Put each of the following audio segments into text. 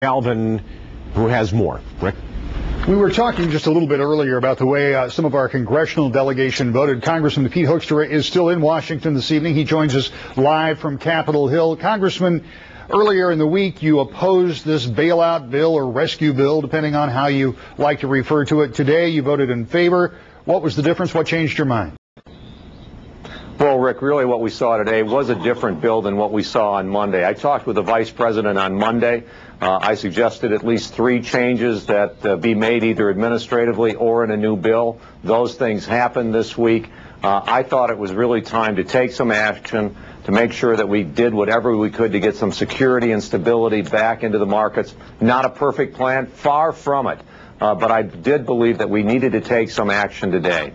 Alvin, who has more. Rick? We were talking just a little bit earlier about the way some of our congressional delegation voted. Congressman Pete Hoekstra is still in Washington this evening. He joins us live from Capitol Hill. Congressman, earlier in the week, you opposed this bailout bill or rescue bill, depending on how you like to refer to it. Today, you voted in favor. What was the difference? What changed your mind? Well, Rick, really what we saw today was a different bill than what we saw on Monday. I talked with the Vice President on Monday. I suggested at least 3 changes that be made either administratively or in a new bill. Those things happened this week. I thought it was really time to take some action to make sure that we did whatever we could to get some security and stability back into the markets. Not a perfect plan, far from it. But I did believe that we needed to take some action today.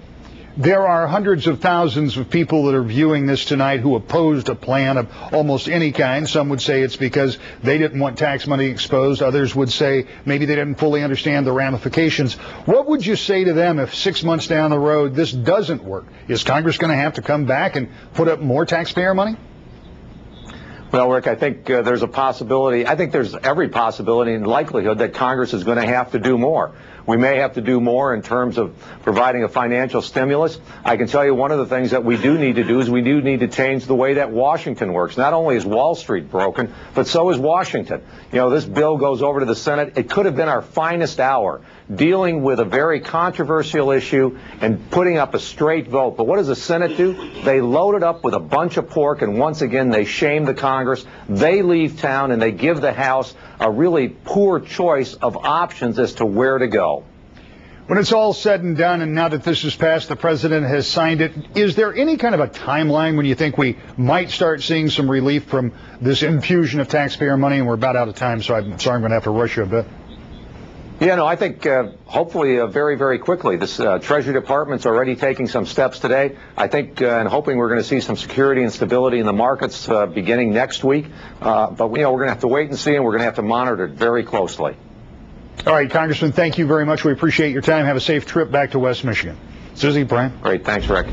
There are hundreds of thousands of people that are viewing this tonight who opposed a plan of almost any kind. Some would say it's because they didn't want tax money exposed. Others would say maybe they didn't fully understand the ramifications. What would you say to them if 6 months down the road this doesn't work? Is Congress going to have to come back and put up more taxpayer money? Well, Rick, I think there's a possibility. I think there's every possibility and likelihood that Congress is going to have to do more. We may have to do more in terms of providing a financial stimulus. I can tell you one of the things that we do need to do is we do need to change the way that Washington works. Not only is Wall Street broken, but so is Washington. You know, this bill goes over to the Senate. It could have been our finest hour, dealing with a very controversial issue and putting up a straight vote. But what does the Senate do? They load it up with a bunch of pork, and once again, they shame the Congress. They leave town, and they give the House a really poor choice of options as to where to go. When it's all said and done, and now that this is passed, the president has signed it, is there any kind of a timeline when you think we might start seeing some relief from this infusion of taxpayer money? And we're about out of time, so I'm sorry I'm going to have to rush you a bit. Yeah, no, I think hopefully very, very quickly. This Treasury Department's already taking some steps today. I think and hoping we're going to see some security and stability in the markets beginning next week. But, you know, we're going to have to wait and see, and we're going to have to monitor it very closely. All right, Congressman, thank you very much. We appreciate your time. Have a safe trip back to West Michigan. Susie, Brian. Great. Thanks, Rick.